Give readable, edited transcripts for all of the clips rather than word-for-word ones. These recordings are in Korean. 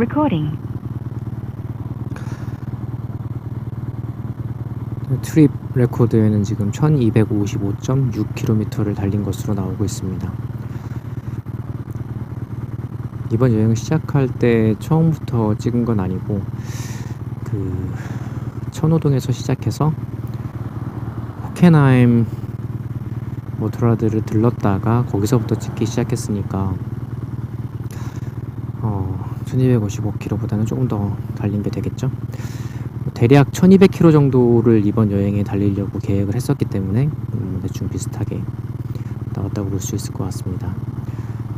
Recording. 트립 레코드에는 지금 1255.6km를 달린 것으로 나오고 있습니다. 이번 여행을 시작할 때 처음부터 찍은 건 아니고 천호동에서 시작해서 호켄하임 모토라드를 들렀다가 거기서부터 찍기 시작했으니까 1255km보다는 조금 더 달린 게 되겠죠. 대략 1200km 정도를 이번 여행에 달리려고 계획을 했었기 때문에 대충 비슷하게 나왔다고 볼 수 있을 것 같습니다.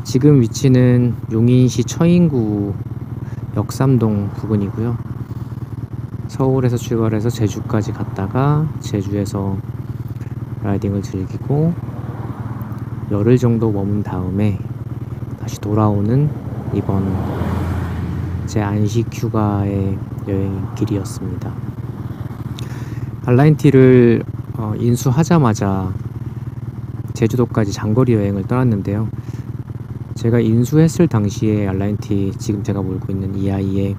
지금 위치는 용인시 처인구 역삼동 부근이고요. 서울에서 출발해서 제주까지 갔다가 제주에서 라이딩을 즐기고 열흘 정도 머문 다음에 다시 돌아오는 이번 제 안식 휴가의 여행길이었습니다. 알라인티를 인수하자마자 제주도까지 장거리 여행을 떠났는데요. 제가 인수했을 당시에 알라인티, 지금 제가 몰고 있는 이 아이의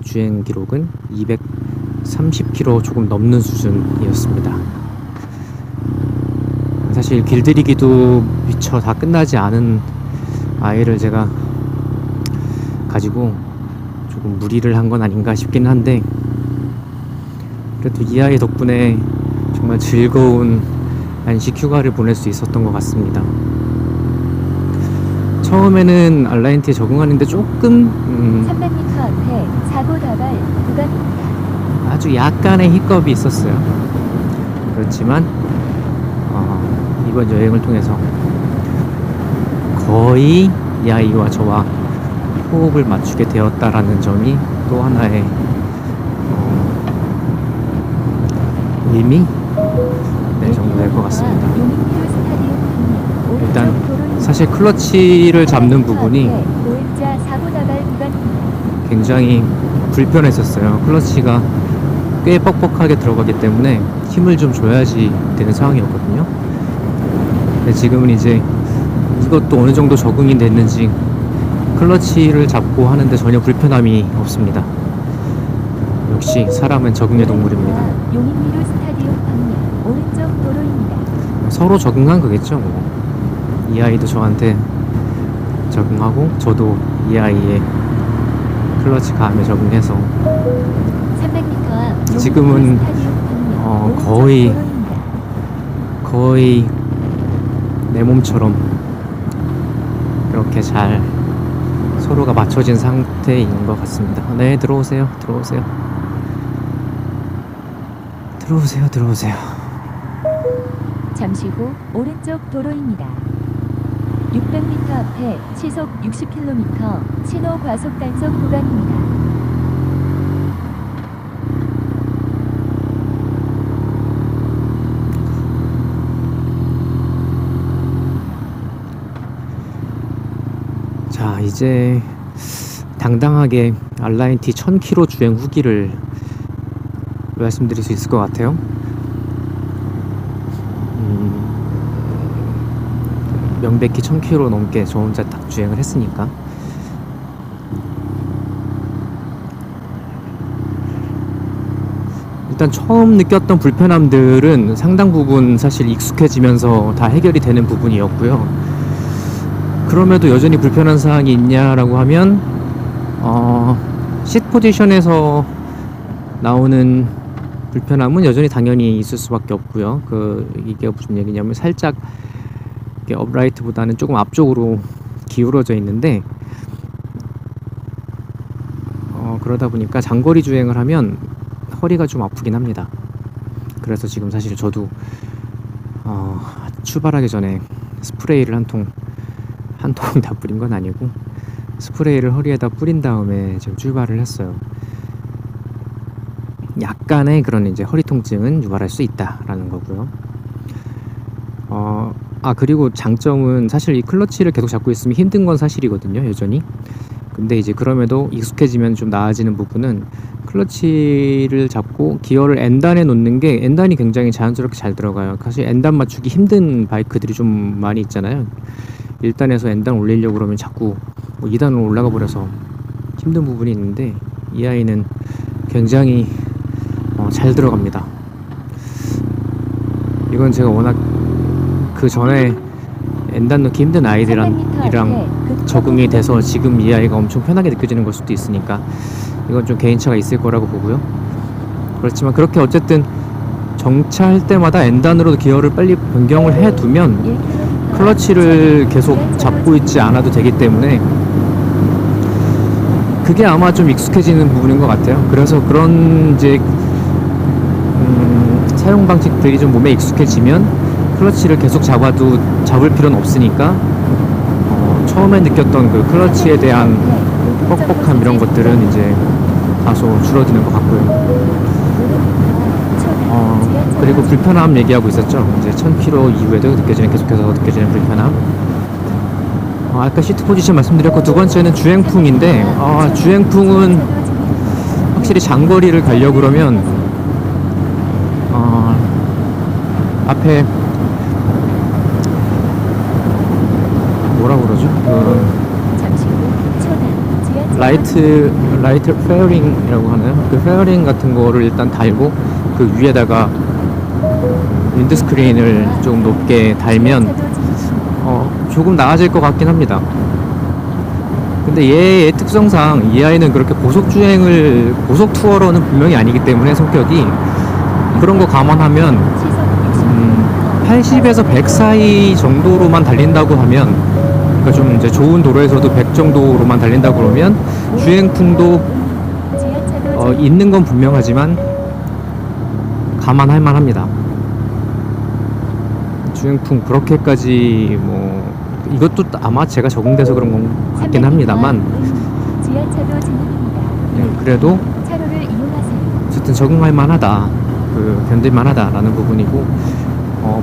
주행 기록은 230km 조금 넘는 수준이었습니다. 사실 길들이기도 미처 다 끝나지 않은 아이를 제가 가지고 조금 무리를 한 건 아닌가 싶긴 한데, 그래도 이 아이 덕분에 정말 즐거운 안식 휴가를 보낼 수 있었던 것 같습니다. 처음에는 알라인티에 적응하는데 조금 300m 앞에 사고 다발 구간입니다. 아주 약간의 히컵이 있었어요. 그렇지만 이번 여행을 통해서 거의 이 아이와 저와 호흡을 맞추게 되었다라는 점이 또 하나의 의미? 네, 정도 될 것 같습니다. 일단 사실 클러치를 잡는 부분이 굉장히 불편했었어요. 클러치가 꽤 뻑뻑하게 들어가기 때문에 힘을 좀 줘야지 되는 상황이었거든요. 근데 지금은 이제 이것도 어느 정도 적응이 됐는지 클러치를 잡고 하는데 전혀 불편함이 없습니다. 역시 사람은 적응의 동물입니다. 용인미로 스타디움 방면 오른쪽 도로입니다. 서로 적응한 거겠죠. 이 아이도 저한테 적응하고 저도 이 아이의 클러치 감에 적응해서 300m 앞 지금은 거의 내 몸처럼 이렇게 잘 서로가 맞춰진 상태인 것 같습니다. 네, 들어오세요. 잠시 후 오른쪽 도로입니다. 600m 앞에 시속 60km 신호 과속 단속 구간입니다. 자, 이제 당당하게 알라인티 1000km 주행 후기를 말씀드릴 수 있을 것 같아요. 명백히 1000km 넘게 저 혼자 딱 주행을 했으니까. 일단 처음 느꼈던 불편함들은 상당 부분 사실 익숙해지면서 다 해결이 되는 부분이었고요. 그럼에도 여전히 불편한 사항이 있냐라고 하면 쉿 포지션에서 나오는 불편함은 여전히 당연히 있을 수밖에 없고요. 이게 무슨 얘기냐면 살짝 업라이트보다는 조금 앞쪽으로 기울어져 있는데 그러다 보니까 장거리 주행을 하면 허리가 좀 아프긴 합니다. 그래서 지금 사실 저도 출발하기 전에 스프레이를 한 통 다 뿌린 건 아니고 스프레이를 허리에다 뿌린 다음에 지금 출발을 했어요. 약간의 그런 이제 허리 통증은 유발할 수 있다라는 거고요. 그리고 장점은 사실 이 클러치를 계속 잡고 있으면 힘든 건 사실이거든요, 여전히. 근데 이제 그럼에도 익숙해지면 좀 나아지는 부분은 클러치를 잡고 기어를 N단에 놓는 게 N단이 굉장히 자연스럽게 잘 들어가요. 사실 N단 맞추기 힘든 바이크들이 좀 많이 있잖아요. 1단에서 N단 올리려고 그러면 자꾸 2단으로 올라가 버려서 힘든 부분이 있는데 이 아이는 굉장히 잘 들어갑니다. 이건 제가 워낙 그 전에 엔단 넣기 힘든 아이들이랑 적응이 돼서 지금 이 아이가 엄청 편하게 느껴지는 걸 수도 있으니까 이건 좀 개인차가 있을 거라고 보고요. 그렇지만 그렇게 어쨌든 정차할 때마다 엔단으로 기어를 빨리 변경을 해두면 클러치를 계속 잡고 있지 않아도 되기 때문에 그게 아마 좀 익숙해지는 부분인 것 같아요. 그래서 그런 이제 사용 방식들이 좀 몸에 익숙해지면 클러치를 계속 잡을 필요는 없으니까 처음에 느꼈던 그 클러치에 대한 뻑뻑함 이런 것들은 이제 다소 줄어드는 것 같고요. 그리고 불편함 얘기하고 있었죠. 이제 1000km 이후에도 계속해서 느껴지는 불편함. 아까 시트 포지션 말씀드렸고, 두 번째는 주행풍인데, 주행풍은 확실히 장거리를 가려고 그러면 앞에 뭐라고 그러죠? 라이트 페어링이라고 하나요? 그 페어링 같은 거를 일단 달고 그 위에다가 윈드스크린을 조금 높게 달면 조금 나아질 것 같긴 합니다. 근데 얘의 특성상 이 아이는 그렇게 고속 투어러는 분명히 아니기 때문에 성격이 그런 거 감안하면 80에서 100 사이 정도로만 달린다고 하면, 그러니까 좀 이제 좋은 도로에서도 100 정도로만 달린다고 그러면 주행풍도 있는 건 분명하지만 감안할 만합니다. 주행풍 그렇게까지 이것도 아마 제가 적응돼서 그런 건 같긴 합니다만, 그래도 어쨌든 적응할 만하다, 견딜 만하다라는 부분이고,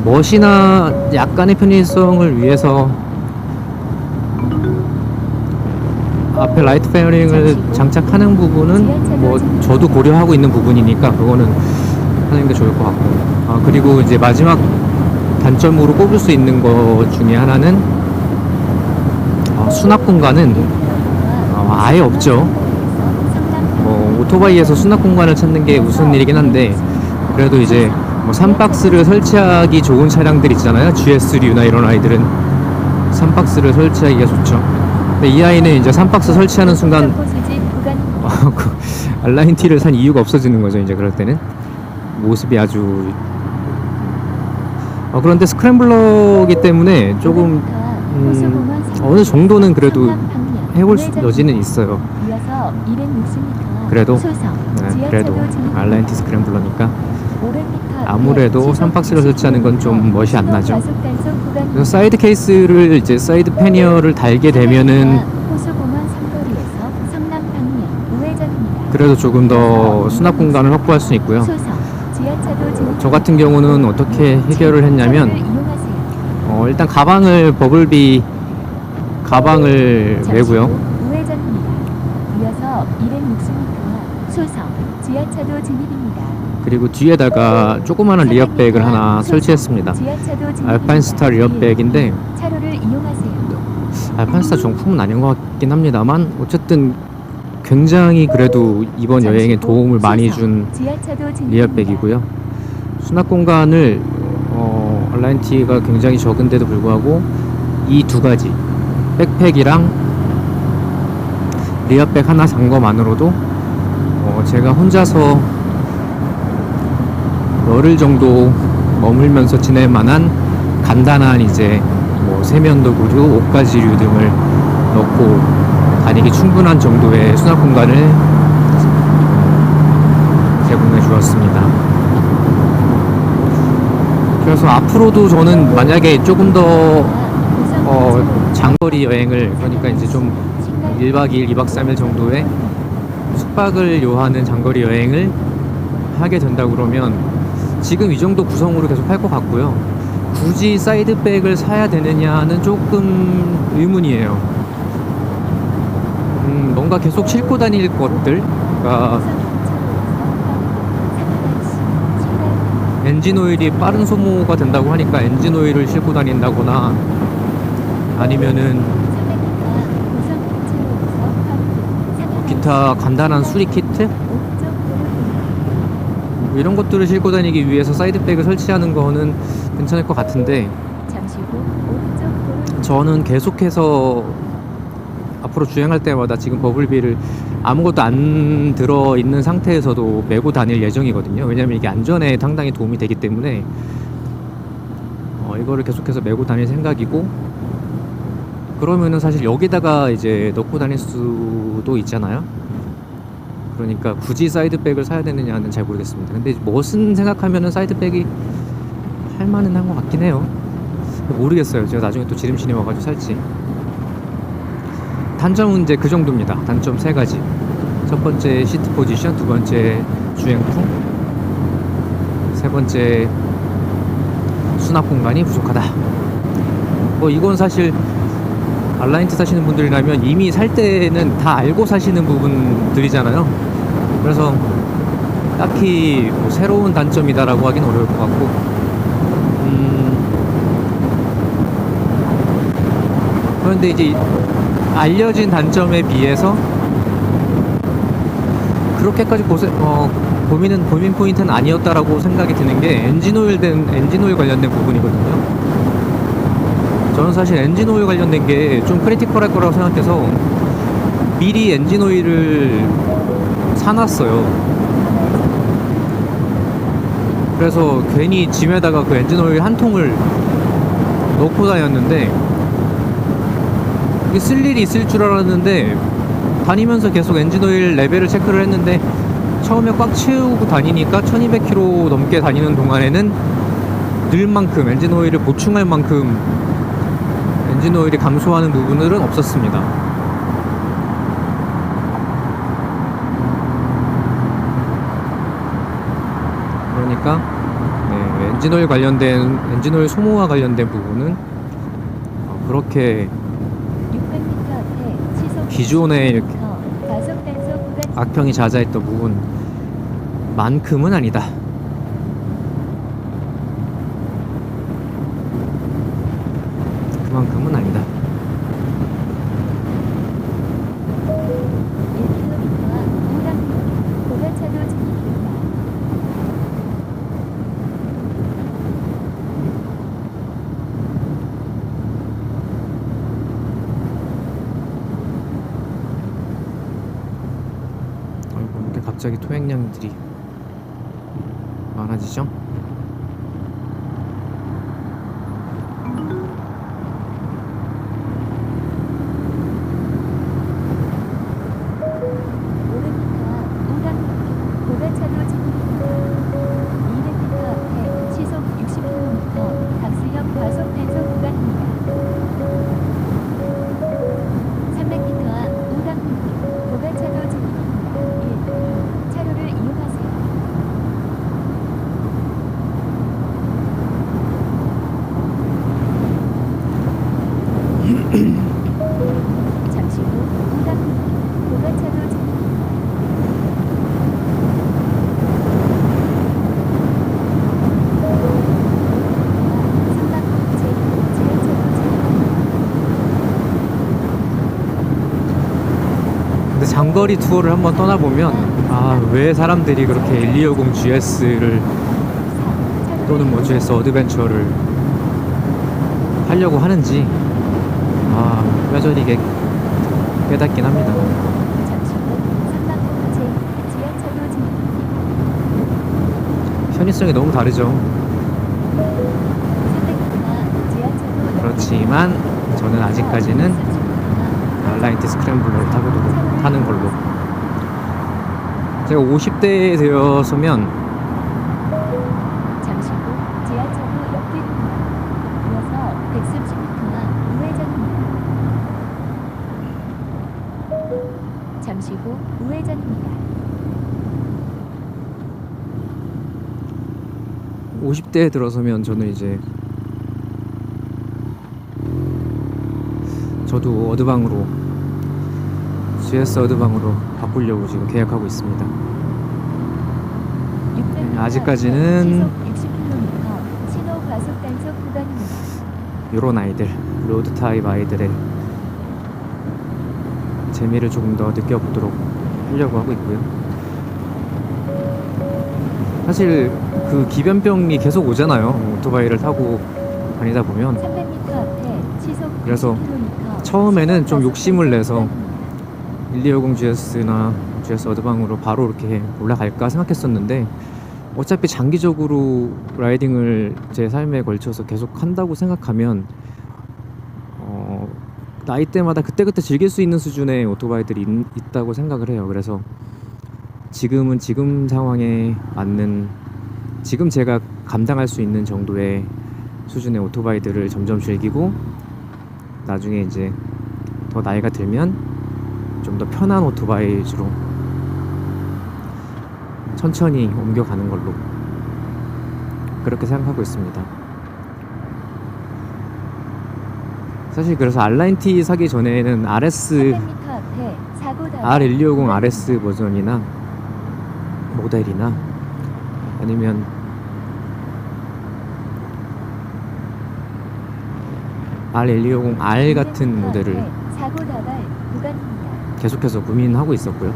멋이나 약간의 편의성을 위해서 앞에 라이트 페어링을 장착하는 부분은 저도 고려하고 있는 부분이니까 그거는 하는 게 좋을 것 같고, 그리고 이제 마지막 단점으로 꼽을 수 있는 것 중에 하나는 수납 공간은 아예 없죠. 오토바이에서 수납 공간을 찾는 게 우선 일이긴 한데, 그래도 이제 3박스를 설치하기 좋은 차량들 있잖아요. GS류나 이런 아이들은 3박스를 설치하기가 좋죠. 근데 이 아이는 이제 3박스 설치하는 순간 알라인 T를 산 이유가 없어지는 거죠. 이제 그럴 때는 모습이 아주 그런데 스크램블러이기 때문에 조금 어느 정도는 그래도 해볼 여지는 있어요. 그래도 알라인 T 스크램블러니까 아무래도 3박스를 설치하는 건 좀 멋이 안 나죠. 그래서 사이드 케이스를 이제 사이드 패니어를 달게 되면은 그래도 조금 더 수납 공간을 확보할 수 있고요. 저 같은 경우는 어떻게 해결을 했냐면 일단 버블비 가방을 메고요. 그리고 뒤에다가 조그마한 리어백을 하나 설치했습니다. 알파인스타 리어백인데 알파인스타 정품은 아닌 것 같긴 합니다만, 어쨌든 굉장히 그래도 이번 여행에 도움을 많이 준 리어백이고요. 수납 공간을 알라인 T가 굉장히 적은데도 불구하고 이 두 가지 백팩이랑 리어백 하나 산 것만으로도 제가 혼자서 열흘 정도 머물면서 지낼 만한 간단한 이제 세면도구류, 옷가지류 등을 넣고 다니기 충분한 정도의 수납 공간을 제공해 주었습니다. 그래서 앞으로도 저는 만약에 조금 더 장거리 여행을, 그러니까 이제 좀 1박 2일, 2박 3일 정도의 숙박을 요하는 장거리 여행을 하게 된다 그러면 지금 이 정도 구성으로 계속 할 것 같고요. 굳이 사이드백을 사야 되느냐는 조금 의문이에요. 뭔가 계속 싣고 다닐 것들, 그러니까 엔진 오일이 빠른 소모가 된다고 하니까 엔진 오일을 싣고 다닌다거나, 아니면은 기타 간단한 수리 키트 오른쪽 도로입니다. 뭐 이런 것들을 싣고 다니기 위해서 사이드백을 설치하는 거는 괜찮을 것 같은데, 잠시 후 오른쪽 도로입니다. 저는 계속해서 앞으로 주행할 때마다 지금 버블비를 아무것도 안 들어있는 상태에서도 메고 다닐 예정이거든요. 왜냐면 이게 안전에 상당히 도움이 되기 때문에 이거를 계속해서 메고 다닐 생각이고, 그러면은 사실 여기다가 이제 넣고 다닐 수도 있잖아요. 그러니까 굳이 사이드백을 사야 되느냐는 잘 모르겠습니다. 근데 멋은 생각하면은 사이드백이 할 만은 한 것 같긴 해요. 모르겠어요. 제가 나중에 또 지름신이 와가지고 살지. 단점은 이제 그 정도입니다. 단점 3가지. 첫 번째 시트 포지션, 두 번째 주행풍, 세 번째 수납 공간이 부족하다. 뭐 이건 사실 알라인트 사시는 분들이라면 이미 살 때는 다 알고 사시는 부분들이잖아요. 그래서 딱히 뭐 새로운 단점이다라고 하긴 어려울 것 같고, 그런데 이제 알려진 단점에 비해서 그렇게까지 고민 포인트는 아니었다라고 생각이 드는 게 엔진 오일 관련된 부분이거든요. 저는 사실 엔진 오일 관련된 게 좀 크리티컬할 거라고 생각해서 미리 엔진 오일을 사놨어요. 그래서 괜히 짐에다가 그 엔진 오일 한 통을 넣고 다녔는데, 이게 쓸 일이 있을 줄 알았는데 다니면서 계속 엔진오일 레벨을 체크를 했는데, 처음에 꽉 채우고 다니니까 1200km 넘게 다니는 동안에는 늘 만큼 엔진오일을 보충할 만큼 엔진오일이 감소하는 부분들은 없었습니다. 그러니까 엔진오일 소모와 관련된 부분은 그렇게 600m 앞에 시속 기존에 이렇게 60km 과속 단속 구간 악평이 잦아있던 부분만큼은 아니다. 그만큼은 아니다. 1km 앞 우당로 고가차도 진입입니다. 아이고, 이렇게 갑자기 토행량들이 많아지죠? 오른쪽 앞 우당로 고가차도 진입입니다. 200m 앞에 시속 60km 박스형 과속 단속 구간입니다. 300m 앞 우당로 고가차도 진입입니다. 1. 차로를 이용하세요. 잠시 후 우당로 고가차도 진입입니다. 삼방국제 지하차도 진입입니다. 근데 장거리 투어를 한번 떠나보면 왜 사람들이 그렇게 1250 GS를 또는 뭐 GS 어드벤처를 하려고 하는지 뼈저리게 깨닫긴 합니다. 잠시 후 삼방국제 지하차도 진입입니다. 편의성이 너무 다르죠. 300m 지하차도 그렇지만 저는 아직까지는 알라인트 스크램블러를 타는 걸로. 제가 50대에 되었으면 잠시 후 지하차도 옆길입니다. 이어서 130m 앞 우회전입니다. 잠시 후 우회전입니다. 50대에 들어서면 저는 이제 저도 어드방으로 GS 어드방으로 바꾸려고 지금 계획하고 있습니다. 600m 아직까지는 시속 60km 신호 과속 단속 구간입니다. 요런 아이들, 로드 타입 아이들의 재미를 조금 더 느껴보도록 하려고 하고 있고요. 사실 그 기변병이 계속 오잖아요. 오토바이를 타고 다니다 보면. 300m 앞에 시속 그래서 90km, 처음에는 좀 욕심을 내서 구간입니다. 1250GS나 GS 어드방으로 바로 이렇게 올라갈까 생각했었는데, 어차피 장기적으로 라이딩을 제 삶에 걸쳐서 계속 한다고 생각하면 나이대마다 그때그때 즐길 수 있는 수준의 오토바이들이 있다고 생각을 해요. 그래서 지금은 지금 상황에 맞는, 지금 제가 감당할 수 있는 정도의 수준의 오토바이들을 점점 즐기고, 나중에 이제 더 나이가 들면 좀 더 편한 오토바이로 천천히 옮겨가는 걸로 그렇게 생각하고 있습니다. 사실 그래서 R9T 사기 전에는 RS 300m 앞에 사고 다발 R1250 RS 버전이나 모델이나 아니면 R1250R 같은 200m 모델을 앞에 사고 다발 구간입니다. 계속해서 고민하고 있었고요.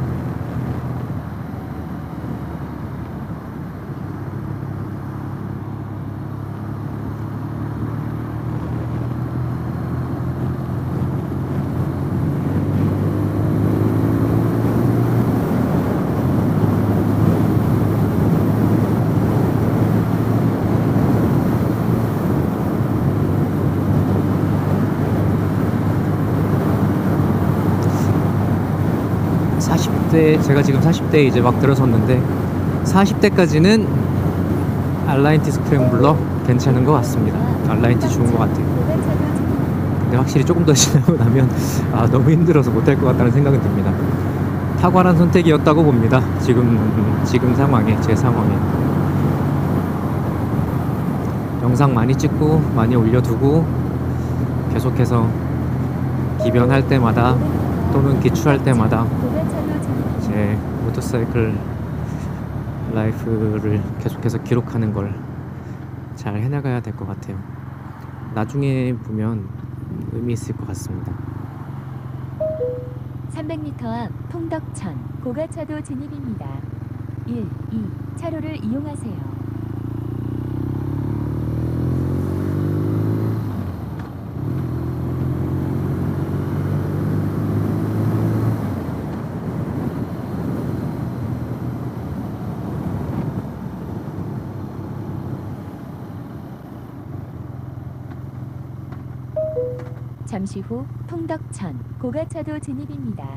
제가 지금 40대에 이제 막 들어섰는데 40대까지는 R9T 스크램블러 괜찮은 것 같습니다. R9T 좋은 것 같아요. 근데 확실히 조금 더 지나고 나면 너무 힘들어서 못할 것 같다는 생각은 듭니다. 탁월한 선택이었다고 봅니다. 지금 상황에, 제 상황에. 영상 많이 찍고 많이 올려두고 계속해서 기변할 때마다 또는 기출할 때마다 제 모터사이클 라이프를 계속해서 기록하는 걸 잘 해나가야 될 것 같아요. 나중에 보면 의미 있을 것 같습니다. 300m 앞 풍덕천 고가차도 진입입니다. 1, 2 차로를 이용하세요. 잠시 후 풍덕천 고가차도 진입입니다.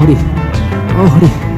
허리. 허리.